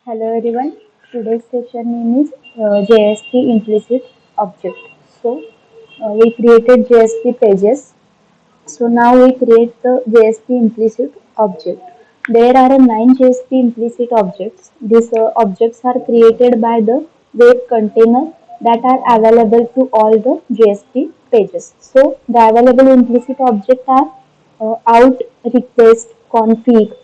Hello everyone. Today's session name is JSP implicit object. We created JSP pages. So now we create the JSP implicit object. There are nine JSP implicit objects. These objects are created by the web container that are available to all the JSP pages. So the available implicit objects are out, request, config,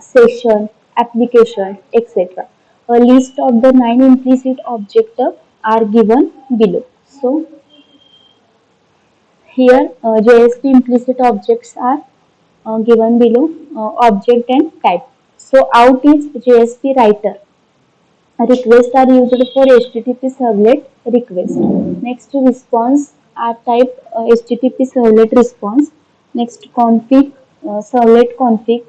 session, application, etc. A list of the nine implicit objects are given below. So here JSP implicit objects are given below, object and type. So out is JSP writer. Requests are used for HTTP servlet request. Next response are type HTTP servlet response. Next config, servlet config,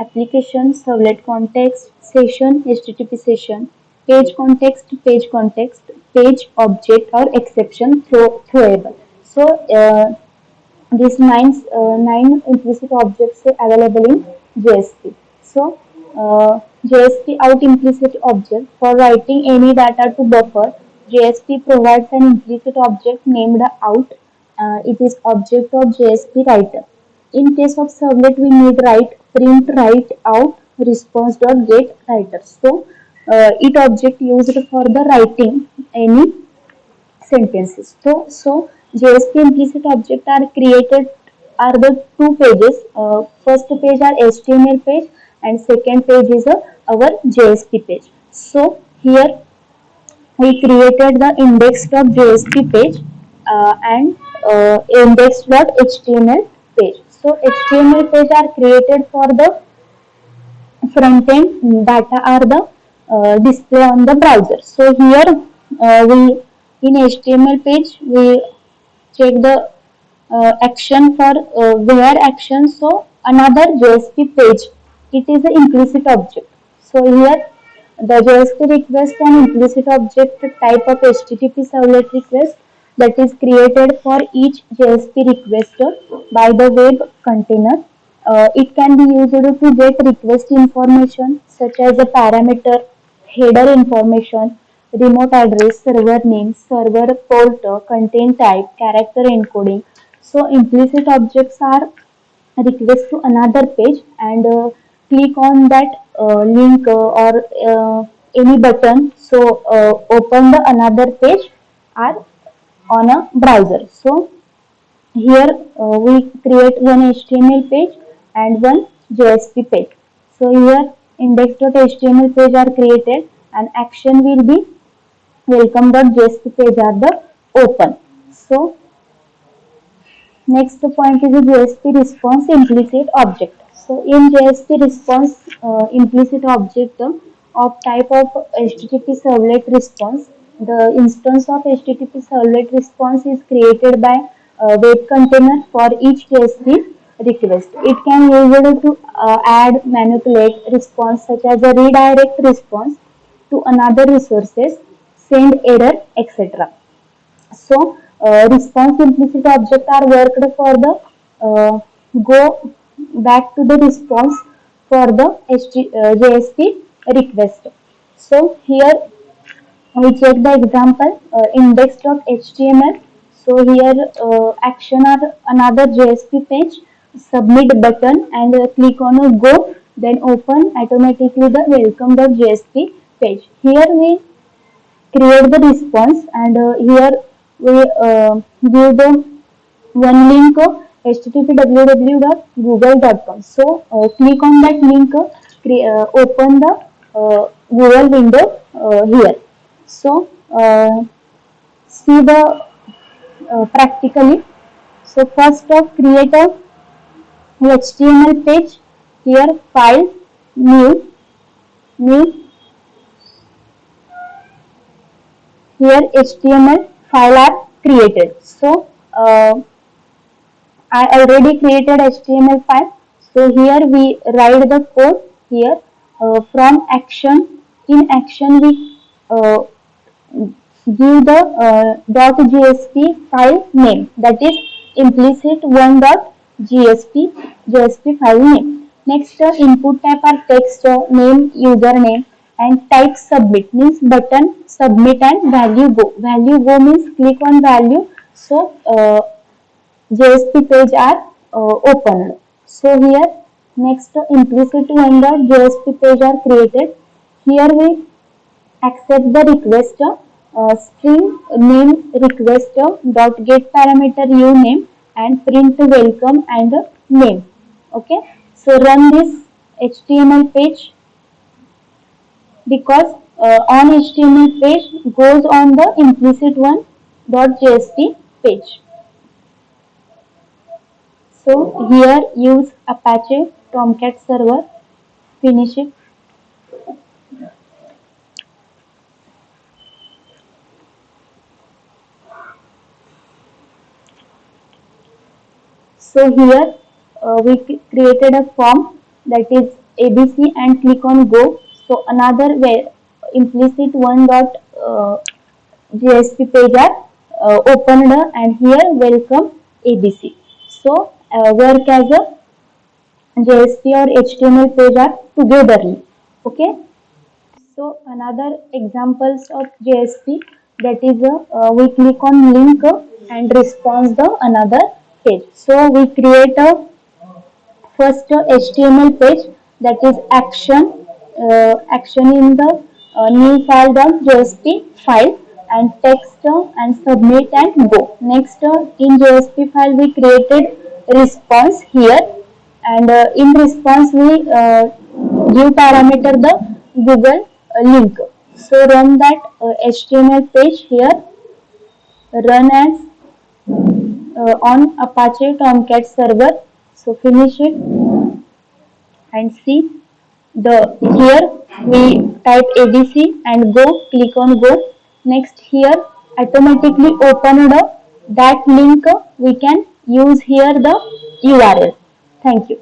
application servlet context, session HTTP session, page context, page object or exception throwable. So these nine implicit objects are available in JSP. So JSP out implicit object for writing any data to buffer. JSP provides an implicit object named out. It is object of JSP writer. In case of servlet, we need write print write out response dot get writer. So it object used for the writing any sentences. So JSP implicit object are created are the two pages. First page are HTML page and second page is our JSP page. So here we created the index.jsp page and index.html page. So HTML page are created for the front end data are the display on the browser. So here we in HTML page we check the action for where action. So another JSP page, it is an implicit object. So here the JSP request an implicit object type of HTTP servlet request that is created for each JSP requester by the web container. It can be used to get request information such as a parameter, header information, remote address, server name, server port, content type, character encoding. So implicit objects are request to another page and click on that link or any button. So open the another page or on a browser. So here we create one HTML page and one JSP page. So here index.html page are created and action will be welcome.jsp page are the open. So next point is a JSP response implicit object. So in JSP response implicit object of type of HTTP servlet response, the instance of HTTP servlet response is created by a web container for each JSP request. It can use to add, manipulate response such as a redirect response to another resources, send error, etc. So response implicit object are worked for the go back to the response for the JSP request. So here we check the example index.html. So here action are another JSP page, submit button and click on a go, then open automatically the welcome.jsp page. Here we create the response and here we give the one link http www.google.com. So click on that link, open the Google window here. So see the practically. So first of create a HTML page. Here file new here HTML file are created. So I already created HTML file. So here we write the code here from action. In action we give the .jsp file name, that is implicit one .jsp file name. Next input type are text name, username, and type submit means button submit and value go. Value go means click on value. So JSP page are opened. So here next implicit one dot JSP page are created. Here we accept the request string name request dot get parameter uname and print welcome and name. Okay, so run this HTML page because on HTML page goes on the implicit one dot JSP page. So here use Apache Tomcat server, finish it. So here we created a form that is ABC and click on go. So another way implicit one dot JSP page are opened and here welcome ABC. So work as a JSP or HTML page are togetherly. Okay. So another examples of JSP that is we click on link and response the another page. So we create a first HTML page that is action in the new file.jsp file and text and submit and go. Next in JSP file we created response here and in response we give parameter the Google link. So run that HTML page here, run as on Apache Tomcat server. So finish it and see the here we type ABC and go, click on go. Next here automatically opened up that link we can use here the URL. Thank you.